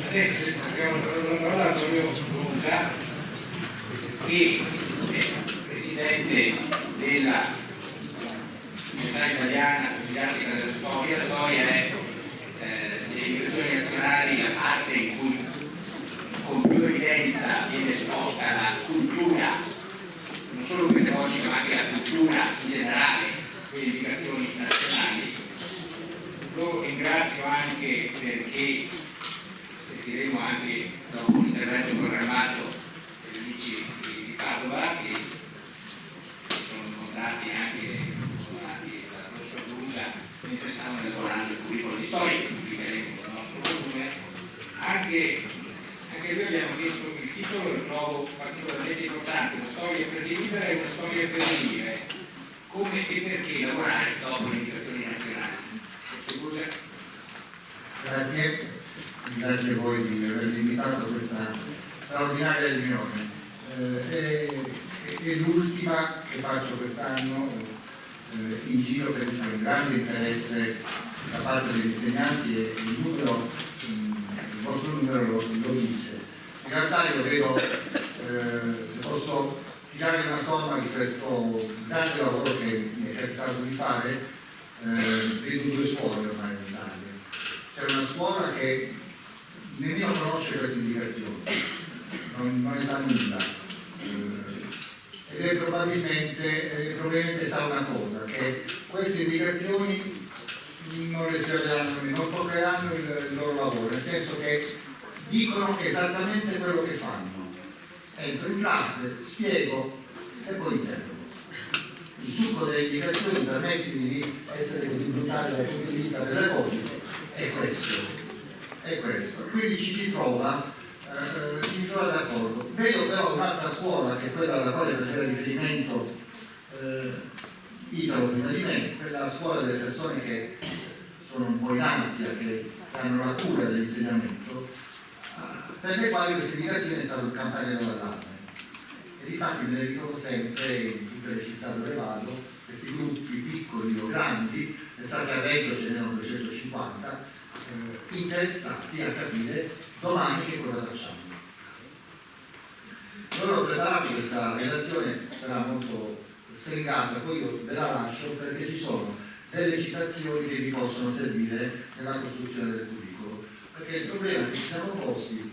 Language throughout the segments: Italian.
Adesso abbiamo la parola al Giulio Scusa, che è presidente della Società Italiana Didattica della Storia. La storia è civilizzazioni nazionali, la parte in cui con più evidenza viene esposta la cultura, non solo pedagogica ma anche la cultura in generale, le indicazioni nazionali. Lo ringrazio anche perché sentiremo anche dopo un intervento programmato degli amici di Padova che sono notati anche dalla professora Brusa mentre stavano elaborando il curriculum di storia che pubblicheremo con il nostro volume. Anche noi abbiamo chiesto il titolo, lo trovo particolarmente importante: una storia per vivere e una storia per venire. Come e perché lavorare dopo le indicazioni nazionali? Grazie a voi di avermi invitato a questa straordinaria riunione. È l'ultima che faccio quest'anno in giro per un grande interesse da parte degli insegnanti e il vostro numero lo dice. In realtà io vedo, se posso tirare una somma di questo grande lavoro che mi è capitato di fare, vedo due scuole ormai in Italia. C'è una scuola che nemmeno conosce queste indicazioni, non ne sa nulla, ed è probabilmente sa una cosa, che queste indicazioni non toccheranno il loro lavoro, nel senso che dicono esattamente quello che fanno. Entro in classe, spiego e poi interrogo. Il succo delle indicazioni, permettimi di essere così brutale dal punto di vista pedagogico, è questo. Quindi ci si trova d'accordo. Vedo però un'altra scuola, che è quella alla quale faceva riferimento Italo prima di me, quella scuola delle persone che sono un po' in ansia, che hanno la cura dell'insegnamento, per le quali questa indicazione è stato un campanello d'allarme. E difatti me ne ritrovo sempre in tutte le città dove vado, questi gruppi piccoli o grandi, pensate a Reggio ce n'erano 250, interessati a capire domani che cosa facciamo. Allora ho preparato questa relazione, sarà molto stringata, poi io ve la lascio perché ci sono delle citazioni che vi possono servire nella costruzione del curriculum, perché il problema che ci siamo posti,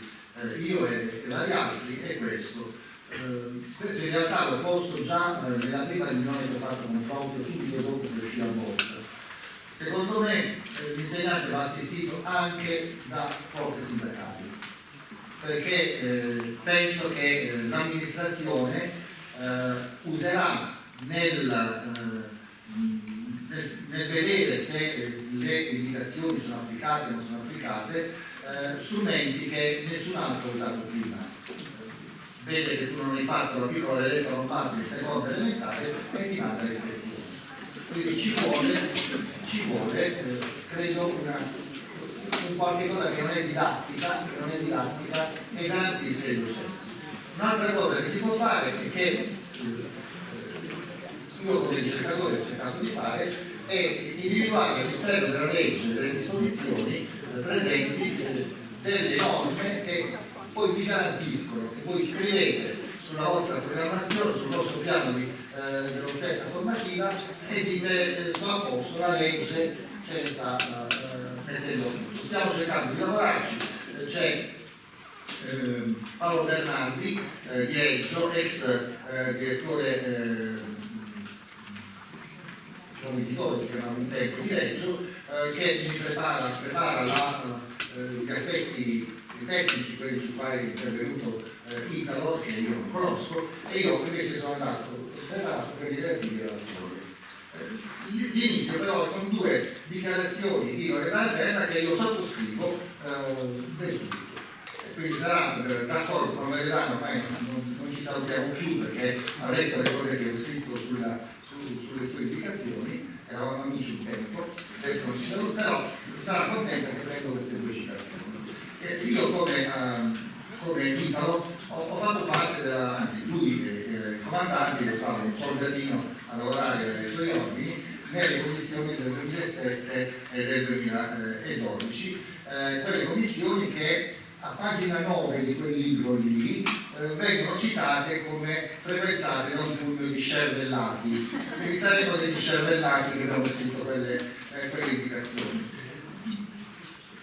io e vari altri, è questo. Questo in realtà l'ho posto già nella prima riunione che ho fatto con Claudio subito dopo che uscì a borsa. Secondo me l'insegnante va assistito anche da forze sindacali, perché penso che l'amministrazione userà nel vedere se le indicazioni sono applicate o non sono applicate strumenti che nessun altro ha usato prima. Vede che tu non hai fatto la piccola lettera lombarda in seconda elementare e ti manda l'ispezione. Quindi ci vuole credo un qualche cosa che non è didattica e garantisca il docente. Un'altra cosa che si può fare è che io come ricercatore ho cercato di fare è individuare all'interno della legge delle disposizioni presenti delle norme che poi vi garantiscono che voi scrivete sulla vostra programmazione, sul vostro piano dell'offerta formativa e dite sto a posto, la legge ce ne sta mettendo. Stiamo cercando di lavorarci, c'è Paolo Bernardi di Reggio, ex direttore provveditore, si chiamava un tempo, di Reggio, che mi prepara gli aspetti tecnici, quelli su cui è intervenuto Italo, che io non conosco, e io invece sono andato preparato per i relativi alla storia. L'inizio però con due dichiarazioni di Loredana Berna che io sottoscrivo del tutto. E quindi sarà d'accordo con Loredana, ormai non ci salutiamo più perché ha letto le cose che ho scritto sulle sue indicazioni, eravamo amici un tempo, adesso non ci saluto, però sarà contenta che prendo queste due citazioni. Io come Italo ho fatto parte anzi lui era il comandante, io stavo un soldatino a lavorare nei suoi ordini nelle commissioni del 2007 e del 2012, quelle commissioni che a pagina 9 di quel libro lì vengono citate come frequentate da un pugno di scervellati, quindi saremo degli scervellati che abbiamo scritto quelle indicazioni.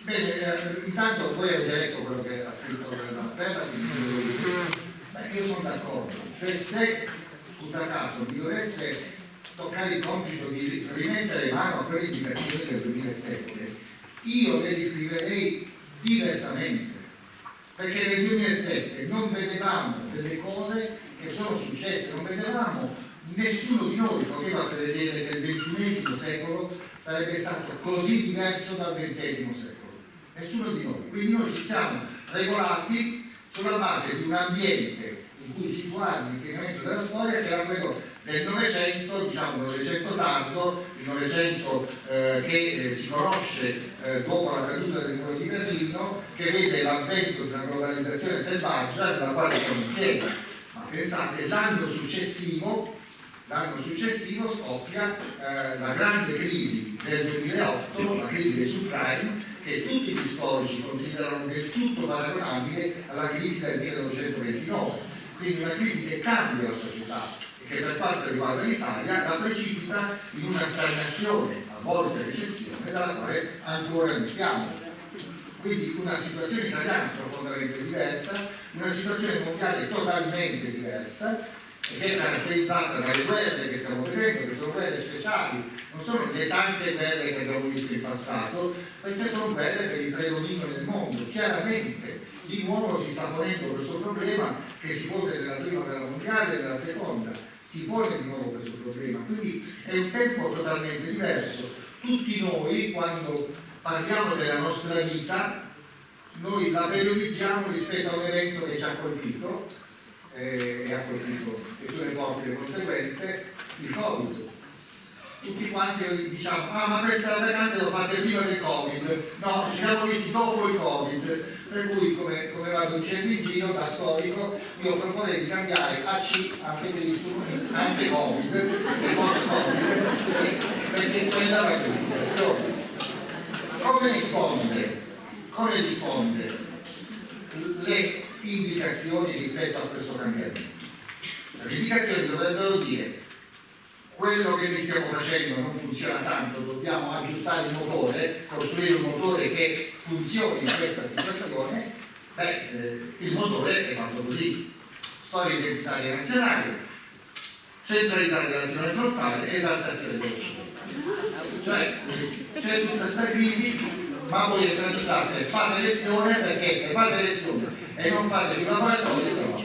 Bene, intanto voi avete letto quello che ha scritto Appella, io sono d'accordo, cioè se tutto a caso mi dovesse toccare il compito di rimettere mano a quelle indicazioni del 2007, io le riscriverei diversamente, perché nel 2007 non vedevamo delle cose che sono successe, non vedevamo, nessuno di noi poteva prevedere che il XXI secolo sarebbe stato così diverso dal XX secolo, nessuno di noi. Quindi noi ci siamo regolati sulla base di un ambiente in cui situare l'insegnamento della storia che era quello del Novecento, diciamo Novecento tardo, il Novecento che si conosce dopo la caduta del muro di Berlino, che vede l'avvento di una globalizzazione selvaggia nella quale siamo in piena. Ma pensate, l'anno successivo scoppia la grande crisi del 2008, la crisi dei subprime, che tutti gli storici considerano del tutto paragonabile alla crisi del 1929. Quindi una crisi che cambia la società e che per quanto riguarda l'Italia la precipita in una stagnazione, a volte recessione, dalla quale ancora ne siamo. Quindi una situazione italiana profondamente diversa, una situazione mondiale totalmente diversa, che è caratterizzata dalle guerre che stiamo vedendo, che sono guerre speciali, non sono le tante guerre che abbiamo visto in passato, queste sono guerre per il predominio nel mondo. Chiaramente di nuovo si sta ponendo questo problema che si pose nella prima guerra mondiale e nella seconda, si pone di nuovo questo problema, quindi è un tempo totalmente diverso. Tutti noi, quando parliamo della nostra vita, noi la periodizziamo rispetto a un evento che ci ha colpito e ha colpito, e tu ne porti le conseguenze, il Covid. Tutti quanti diciamo, ma queste vacanze lo fate prima del Covid, no, ci siamo visti dopo il Covid, per cui come vado dicendo in giro da storico, io proporrei di cambiare a C anche per gli strumenti, anche Covid e post-Covid, perché quella è la priorizzazione. Come risponde le indicazioni rispetto a questo cambiamento? Le indicazioni dovrebbero dire: quello che noi stiamo facendo non funziona tanto, dobbiamo aggiustare il motore, costruire un motore che funzioni in questa situazione. Il motore è fatto così: storia identitaria nazionale, centralità della nazione frontale, esaltazione dell'Occidente. Cioè c'è tutta questa crisi, ma voi entrate in classe e fate lezione, perché se fate lezione e non fate più laboratorio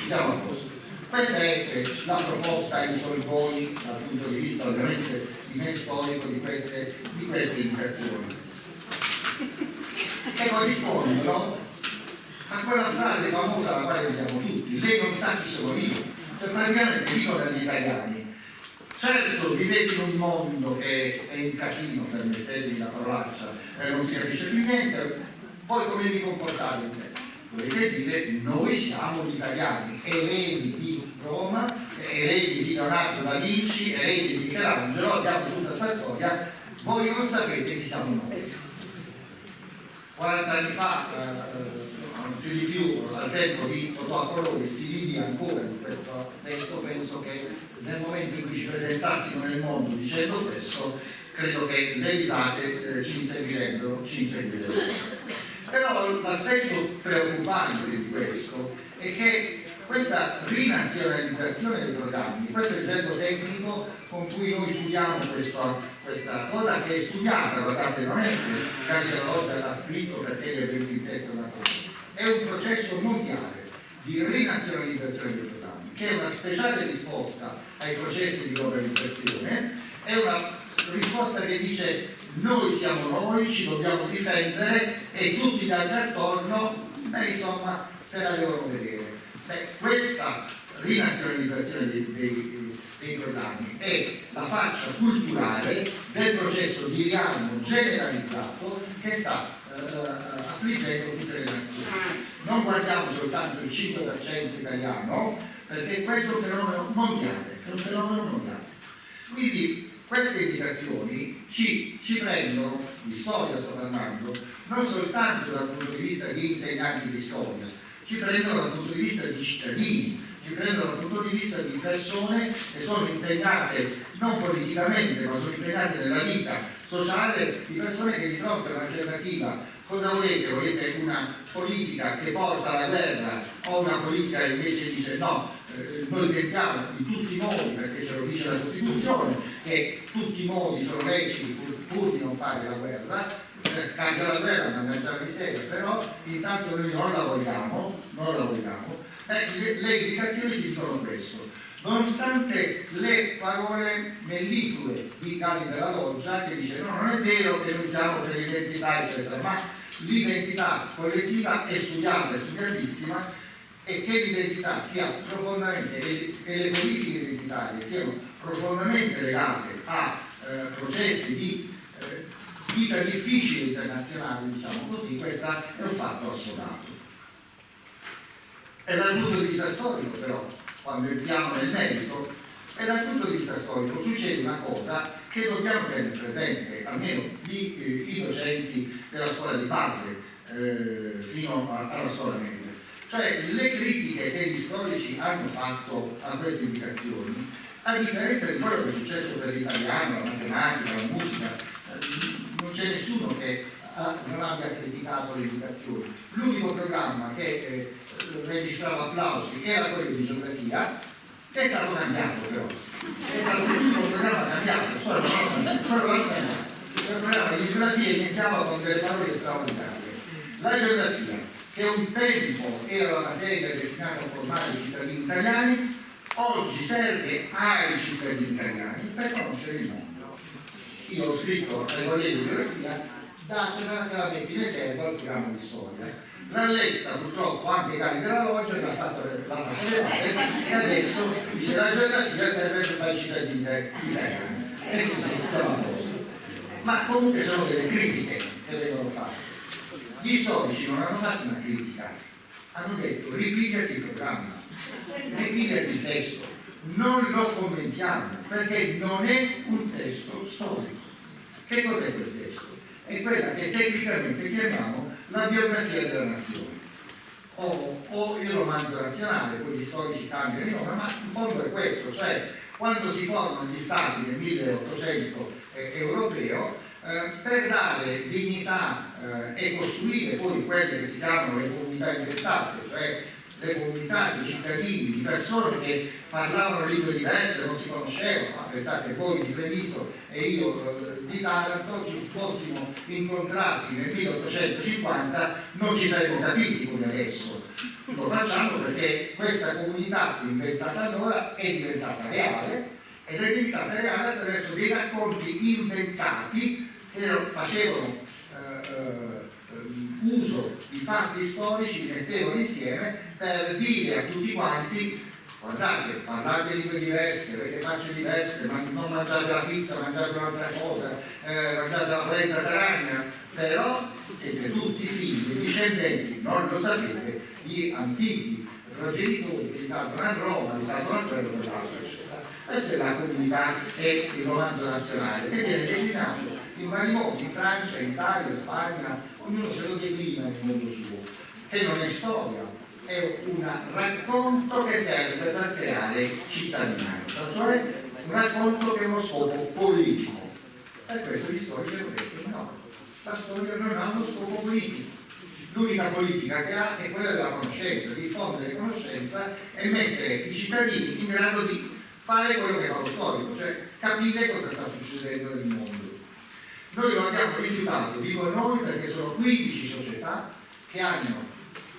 siamo a posto. Questa è la proposta ai solvoni dal punto di vista ovviamente di me storico di queste indicazioni. E corrispondono a quella frase famosa alla quale vediamo tutti: lei non sa chi sono io. Cioè praticamente dicono agli italiani: certo, vivete in un mondo che è in casino, permettetemi la parolaccia, non si capisce più niente, voi come vi comportate? Dovete dire: noi siamo gli italiani, eredi di Roma, eredi di Leonardo da Vinci, eredi di Michelangelo, abbiamo tutta questa storia, voi non sapete chi siamo noi. 40 anni fa, anzi di più, al tempo di Totò Apollo, si vive ancora di questo testo, penso che nel momento in cui ci presentassimo nel mondo dicendo questo, credo che le risate ci inseguirebbero. Però l'aspetto preoccupante di questo è che questa rinazionalizzazione dei programmi, questo è il gergo tecnico con cui noi studiamo questa cosa, che è studiata, guardate, non è che Candida Roggia l'ha scritto perché gli è venuto in testa una cosa, è un processo mondiale di rinazionalizzazione dei programmi, che è una speciale risposta ai processi di globalizzazione, è una risposta che dice: noi siamo noi, ci dobbiamo difendere e tutti gli altri attorno, insomma, se la devono vedere. Questa rinazionalizzazione dei programmi è la faccia culturale del processo di riarmo generalizzato che sta affliggendo tutte le nazioni. Non guardiamo soltanto il 5% italiano, perché questo è un fenomeno mondiale, Quindi queste indicazioni ci prendono, di storia sto parlando, non soltanto dal punto di vista di insegnanti di storia, ci prendono dal punto di vista di cittadini, ci prendono dal punto di vista di persone che sono impegnate non politicamente, ma sono impegnate nella vita sociale, di persone che di fronte a un'alternativa, cosa volete? Volete una politica che porta alla guerra o una politica che invece dice no, noi tentiamo in tutti i modi, perché ce lo dice la Costituzione, che tutti i modi sono leciti pur di non fare la guerra, cambia la guerra, mannaggia la miseria, però intanto noi non la vogliamo. Le indicazioni ti dicono questo. Nonostante le parole melliflue di Galli della Loggia, che dice no, non è vero che noi siamo per l'identità eccetera, ma l'identità collettiva è studiata, è studiatissima, e che l'identità sia profondamente, e le politiche identitarie siano profondamente legate a processi di vita difficile internazionale, diciamo così, questo è un fatto assodato. E dal punto di vista storico però, quando entriamo nel merito, e dal punto di vista storico succede una cosa che dobbiamo tenere presente, almeno i docenti della scuola di base fino alla scuola media. Cioè le critiche che gli storici hanno fatto a queste indicazioni, a differenza di quello che è successo per l'italiano, la matematica, la musica, non c'è nessuno che non abbia criticato le indicazioni. L'unico programma che registrava applausi era quello di geografia, che è stato cambiato però. È stato l'unico programma cambiato, il programma di geografia iniziava con delle parole straordinarie. La geografia, che un tempo era la materia destinata a formare i cittadini italiani, oggi serve ai cittadini italiani per conoscere il mondo. Io ho scritto ai colleghi di geografia, datela che la metti in riserva al programma di storia. L'ha letta purtroppo anche Galli della Loggia, l'ha fatto levare, e adesso dice la geografia serve per fare i cittadini italiani. E così siamo a posto. Ma comunque sono delle critiche che vengono fatte. Gli storici non hanno fatto una critica, hanno detto ripigliati il programma, ripigliati il testo, non lo commentiamo perché non è un testo storico. Che cos'è quel testo? È quella che tecnicamente chiamiamo la biografia della nazione o il romanzo nazionale, poi gli storici cambiano il nome, ma in fondo è questo, cioè quando si formano gli stati nel 1800 europeo, per dare dignità e costruire poi quelle che si chiamano le comunità inventate, cioè le comunità di cittadini, di persone che parlavano lingue diverse, non si conoscevano, ma pensate voi di Treviso e io di Taranto ci fossimo incontrati nel 1850 non ci saremmo capiti come adesso. Lo facciamo perché questa comunità inventata allora è diventata reale, ed è diventata reale attraverso dei racconti inventati che facevano uso di fatti storici, li mettevano insieme per dire a tutti quanti: guardate, parlate lingue diverse, avete facce diverse, ma non mangiate la pizza, mangiate un'altra cosa, mangiate la polenta tragna, però siete tutti figli e discendenti, non lo sapete, di antichi progenitori che risalgono a Roma, risalgono a quello dell'altro, eccetera. Questa è la comunità e il romanzo nazionale, che viene declinato in vari modi, in Francia, in Italia, in Spagna, ognuno se lo declina nel mondo suo, che non è storia, è un racconto che serve per creare cittadinanza, cioè un racconto che ha uno scopo politico. Per questo gli storici hanno detto no, la storia non ha uno scopo politico. L'unica politica che ha è quella della conoscenza, diffondere conoscenza e mettere i cittadini in grado di fare quello che fa lo storico, cioè capire cosa sta succedendo nel mondo. Noi lo abbiamo rifiutato, dico noi perché sono 15 società che hanno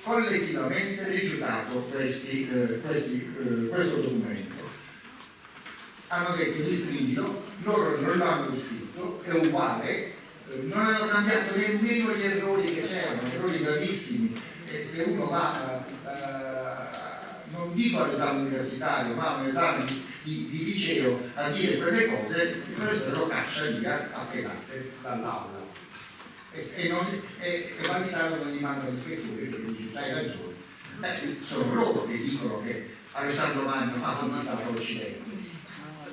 collettivamente rifiutato questo documento. Hanno detto di scriverlo, loro non l'hanno scritto, è uguale, non hanno cambiato nemmeno gli errori che c'erano, errori gravissimi, e se uno va, non dico all'esame universitario, ma a un esame di liceo a dire quelle cose, il professore lo caccia via a pedate dall'aula. E Vanitano non gli mandano ispettore perché dice hai ragione. Sono loro che dicono che Alessandro Magno ha conquistato l'Occidente.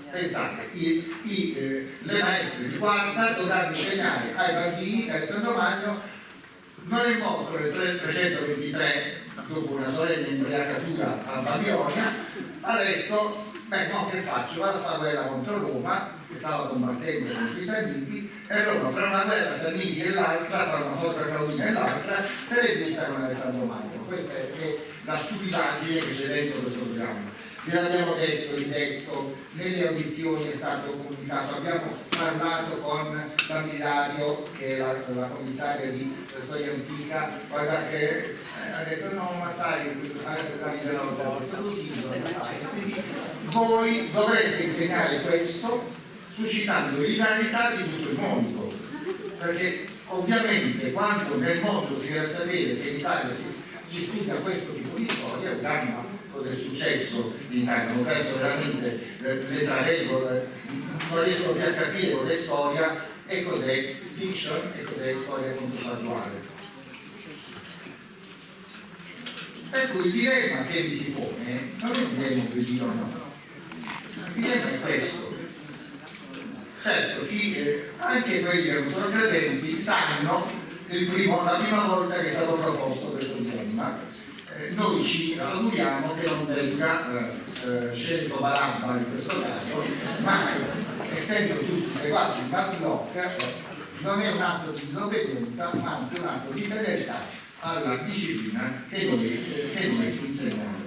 Pensate, le maestre di quarta dovranno insegnare ai bambini che Alessandro Magno non è morto nel 323 dopo una solenne imbriacatura a Babilonia, ha detto: beh, no, che faccio? Vado a fare guerra contro Roma, che stava combattendo contro i Sanniti, e Roma, fra una guerra Sanniti e l'altra, fra una forza caudina e l'altra, se l'è vista con Alessandro Magno. Questa è la stupidaggine che c'è dentro questo programma. Vi l'abbiamo detto, ridetto, nelle audizioni è stato comunicato, abbiamo parlato con la Milario, che è la commissaria di storia antica, guarda, che ha detto: no, ma sai, quindi voi dovreste insegnare questo suscitando l'idealità di tutto il mondo, perché ovviamente quando nel mondo si viene a sapere che in Italia si studia questo tipo di storia, un dramma. Cosa è successo in Italia? Non penso veramente, le travego, non riesco più a capire cos'è storia e cos'è fiction e cos'è storia controfattuale. Per cui il dilemma che vi si pone non è un dilemma che dico no, il dilemma è questo. Certo, anche quelli che non sono credenti sanno la prima volta che è stato proposto questo dilemma. Noi ci auguriamo che non venga scelto Barabba in questo caso, ma essendo tutti seguaci in Barlock, non è un atto di disobbedienza, ma anzi un atto di fedeltà alla disciplina che noi insegniamo.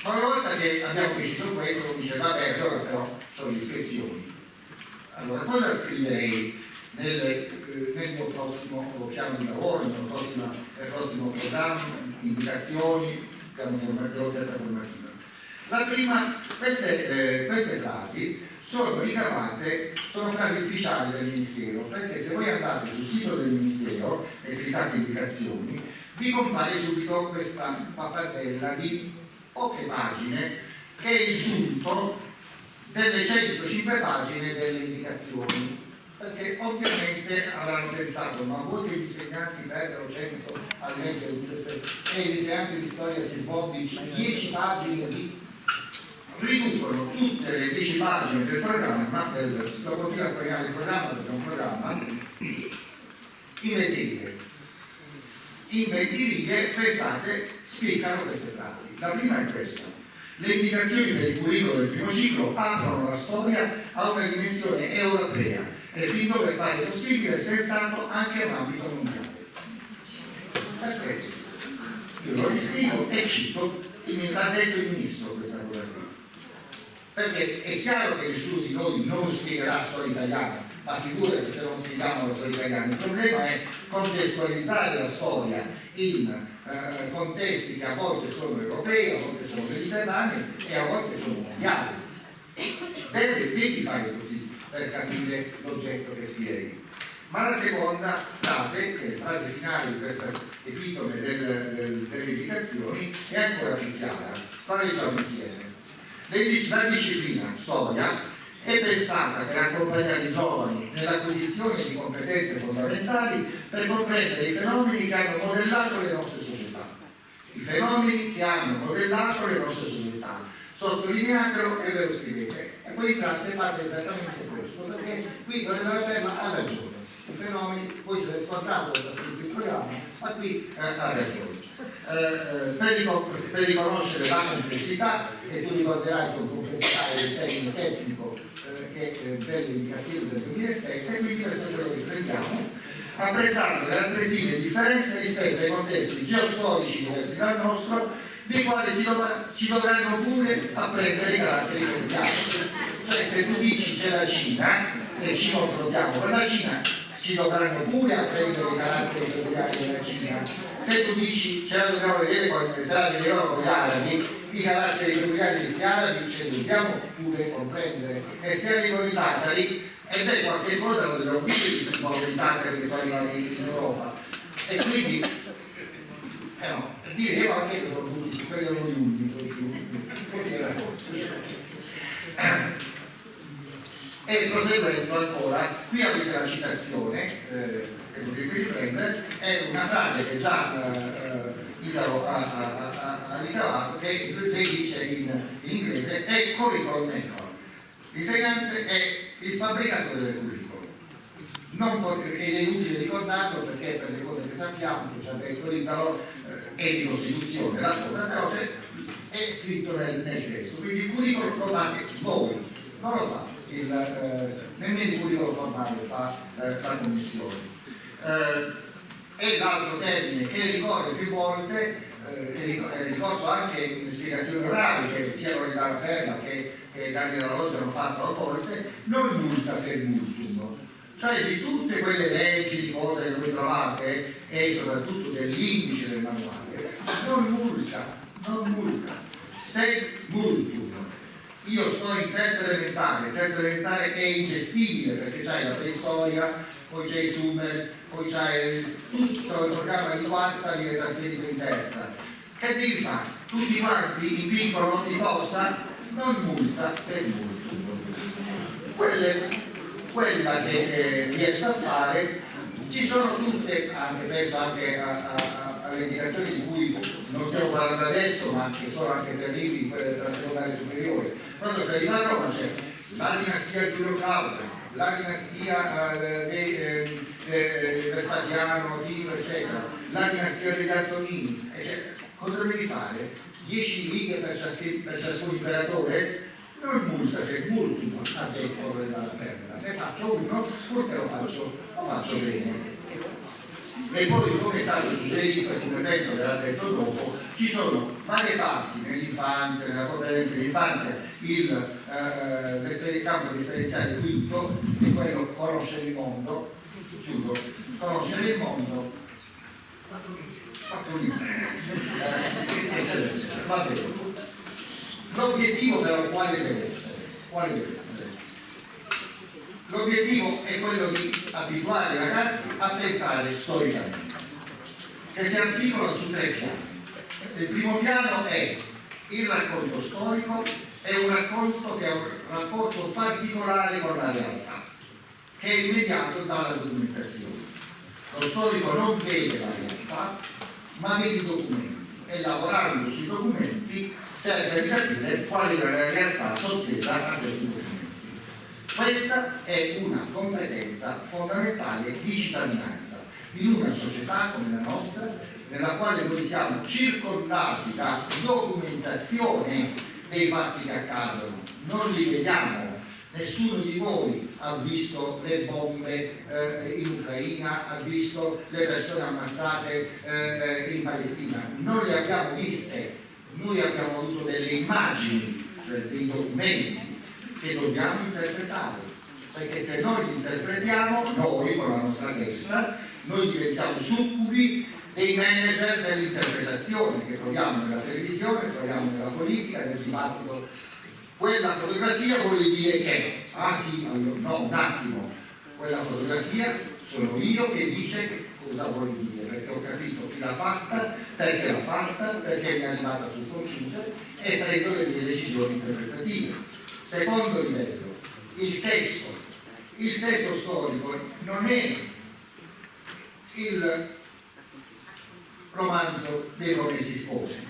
Ma una volta che abbiamo deciso questo, dice: vabbè, allora però sono le ispezioni. Allora, cosa scriverei nel mio prossimo piano di lavoro, nel prossimo programma, indicazioni, dell'offerta formativa? La prima, queste frasi sono frasi ufficiali del Ministero, perché se voi andate sul sito del Ministero e cliccate indicazioni, vi compare subito questa pappardella di poche pagine che è il sunto delle 105 pagine delle indicazioni. Perché ovviamente avranno pensato: ma voi che gli insegnanti perdono 100 a leggere e gli insegnanti di storia si sbobbi 10 pagine riducono tutte le 10 pagine del programma, dopo fila del programma, perché è un programma, in 20 righe, pensate, spiegano queste frasi. La prima è questa: le indicazioni per il curriculum del primo ciclo aprono la storia a una dimensione europea e fin dove pare possibile sensato anche a un ambito mondiale. Perfetto. Io lo riscrivo e cito, l'ha detto il ministro questa cosa qui. Perché è chiaro che nessuno di noi non spiegherà la storia italiana, ma figurati se non spieghiamo la storia italiana. Il problema è contestualizzare la storia in contesti che a volte sono europei, a volte sono mediterranei e a volte sono mondiali. Devi fare così per capire l'oggetto che spieghi. Ma la seconda frase, che è la frase finale di questa epitome delle indicazioni, è ancora più chiara. La leggiamo insieme. La disciplina storia è pensata per accompagnare i giovani nell'acquisizione di competenze fondamentali per comprendere i fenomeni che hanno modellato le nostre società. I fenomeni che hanno modellato le nostre società. Sottolineatelo e ve lo scrivete. E poi in classe fate esattamente questo, perché qui Dore della Perla ha ragione. I fenomeni, poi se l'è scontato da scritto il programma, ma qui ha ragione. Per riconoscere la complessità, e tu ricorderai con complessità il termine tecnico delle indicazioni del 2007, quindi questo ce lo riprendiamo, apprezzando altresì le differenze rispetto ai contesti geostorici diversi dal nostro, dei quali si dovranno pure apprendere i caratteri peculiari. Cioè, se tu dici c'è la Cina e ci confrontiamo con la Cina, si dovranno pure apprendere i caratteri peculiari della Cina. Se tu dici ce la dobbiamo vedere con le strade di loro con gli arabi, i caratteri peculiari di questi arabi ce li dobbiamo pure comprendere. E se arrivano i tatari, e beh, qualche cosa lo dobbiamo dire di simbolo di tatari che sono arrivati in Europa. E quindi no, diremo anche che sono tutti quelli erano gli ultimi. E proseguendo ancora, qui avete la citazione che potete riprendere, è una frase che già Italo ha ricavato, che lei dice in inglese: è curriculum maker. L'insegnante è il fabbricatore del curriculum. ed è inutile ricordarlo perché per le cose che sappiamo, che ci ha detto Italo, è di Costituzione la cosa, però è scritto nel testo, quindi il curriculum lo fate voi, non lo fa nemmeno il curriculum formale fa la Commissione. E l'altro termine che ricorre più volte, è ricorso anche in spiegazioni orali che sia Loredana Perla che Daniela Roggia hanno fatto a volte, non multa se multum, cioè di tutte quelle leggi, di cose che voi trovate e soprattutto dell'indice del manuale, non multa, se multum. Io sto in terza elementare è ingestibile perché c'hai la preistoria, poi c'è i Summer, poi c'è tutto il programma di quarta viene trasferito in terza. Che devi fare? Tutti quanti in piccolo non ti costa? Non multa, se multa. Quella che riesco a fare, ci sono tutte, penso anche alle indicazioni di cui non stiamo parlando adesso, ma che sono anche terribili per la secondaria superiore. Quando si arriva a Roma c'è la dinastia Giulio Claudio, la dinastia Vespasiano, Tito, eccetera, la dinastia degli Antonini, eccetera. Cosa devi fare? 10 righe per ciascun imperatore? Non multa se multiplo, ha detto la Perla. Ne faccio uno purché lo faccio bene. E poi, come è stato suggerito e come penso che l'ha detto dopo, ci sono varie parti nell'infanzia, nell'infanzia, il campo di esperienziale quinto è quello conoscere il mondo, conoscere il mondo, va bene. L'obiettivo però quale deve essere? L'obiettivo è quello di abituare i ragazzi a pensare storicamente, che si articola su 3 piani. Il primo piano è il racconto storico, è un racconto che ha un rapporto particolare con la realtà, che è immediato dalla documentazione. Lo storico non vede la realtà, ma vede i documenti e lavorando sui documenti cerca di capire qual è la realtà sottesa a questi documenti. Questa è una competenza fondamentale di cittadinanza in una società come la nostra, nella quale noi siamo circondati da documentazione dei fatti che accadono. Non li vediamo, nessuno di voi ha visto le bombe in Ucraina, ha visto le persone ammazzate in Palestina, non le abbiamo viste, noi abbiamo avuto delle immagini, cioè dei documenti che dobbiamo interpretare, perché se noi li interpretiamo, noi con la nostra testa, noi diventiamo succubi dei manager dell'interpretazione che troviamo nella televisione, troviamo nella politica, nel dibattito. Quella fotografia vuole dire che, no, un attimo, quella fotografia sono io che dice che cosa vuol dire, perché ho capito chi l'ha fatta, perché mi è arrivata sul computer e prendo le mie decisioni interpretative. Secondo livello, il testo storico non è il romanzo dei Promessi Sposi,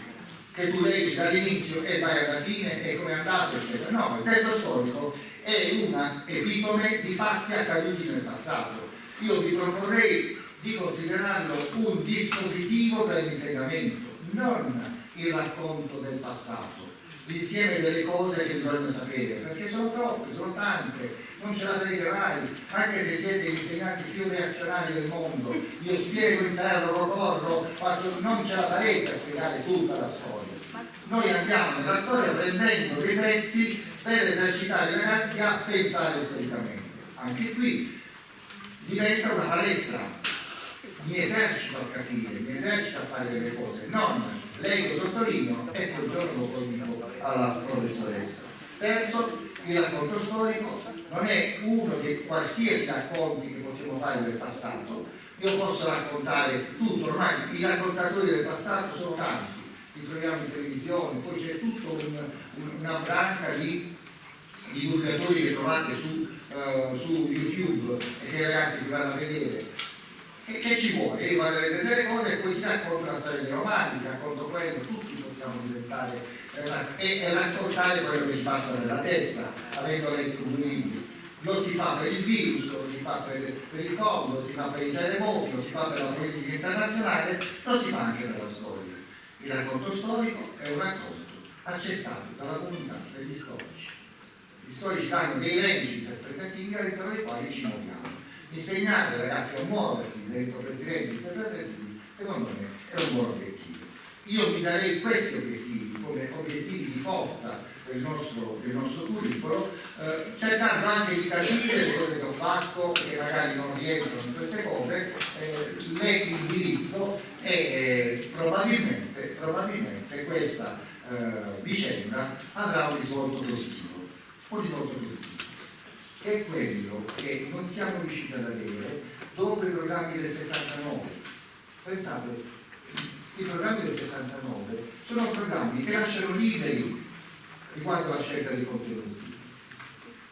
che tu leggi dall'inizio e vai alla fine e come è andato, eccetera. No, il testo storico è una epitome di fatti accaduti nel passato. Io vi proporrei di considerarlo un dispositivo per l'insegnamento, non il racconto del passato, l'insieme delle cose che bisogna sapere, perché sono troppe, sono tante, non ce la farete mai, anche se siete gli insegnanti più reazionari del mondo. Io spiego, interrogo, corro, non ce la farete a spiegare tutta la storia. Noi andiamo nella storia prendendo dei pezzi per esercitare i ragazzi a pensare storicamente. Anche qui diventa una palestra, mi esercito a capire, mi esercito a fare delle cose, non leggo, sottolineo e poi il giorno dopo dico alla professoressa. Terzo, il racconto storico non è uno dei qualsiasi racconti che possiamo fare del passato. Io posso raccontare tutto, ormai i raccontatori del passato sono tanti, li troviamo in televisione, poi c'è tutta una branca di divulgatori che trovate su YouTube e che i ragazzi si vanno a vedere. Che ci vuole? Io vado a vedere delle cose e poi ti racconto la storia dei romani, ti racconto quello, tutti possiamo diventare e raccontare quello che ci passa nella testa, avendo letto 2 libri. lo si fa per il virus, lo si fa per il Covid, lo si fa per i terremoti, lo si fa per la politica internazionale, lo si fa anche per la storia. Il racconto storico è un racconto accettato dalla comunità degli storici. Gli storici danno dei range interpretativi all'interno dei quali ci muoviamo. Insegnare ai ragazzi a muoversi dentro questi range interpretativi, secondo me, è un buon obiettivo. Io mi darei questi obiettivi come obiettivi di forza del nostro curricolo, cercando anche di capire le cose che ho fatto, che magari non rientrano in queste cose, l'indirizzo e probabilmente questa vicenda avrà un risvolto positivo, che è quello che non siamo riusciti ad avere dopo i programmi del 79. Pensate, i programmi del 79 sono programmi che lasciano liberi riguardo alla scelta dei contenuti.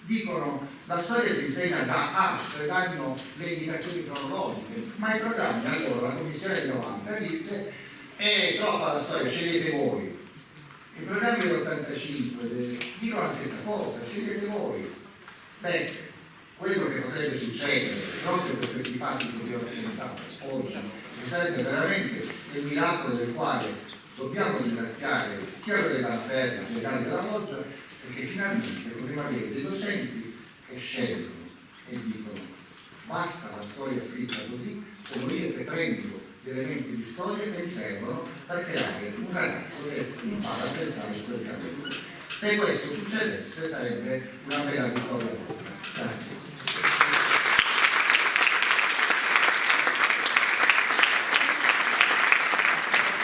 Dicono la storia si insegna da A, cioè danno le indicazioni cronologiche, ma i programmi, allora la commissione del 90 disse è troppa la storia, scegliete voi. I programmi dell'85 dicono la stessa cosa, scegliete voi. Beh, quello che potrebbe succedere proprio per questi fatti che vi ho raccontato oggi, che sarebbe veramente il miracolo del quale dobbiamo ringraziare sia quelli della Perla che quelli della Loggia, perché finalmente potremo avere dei docenti che scelgono e dicono basta la storia scritta così, sono io che prendo gli elementi di storia che mi servono per creare un ragazzo che impara a pensare storicamente. Se questo succedesse sarebbe una bella vittoria nostra. Grazie.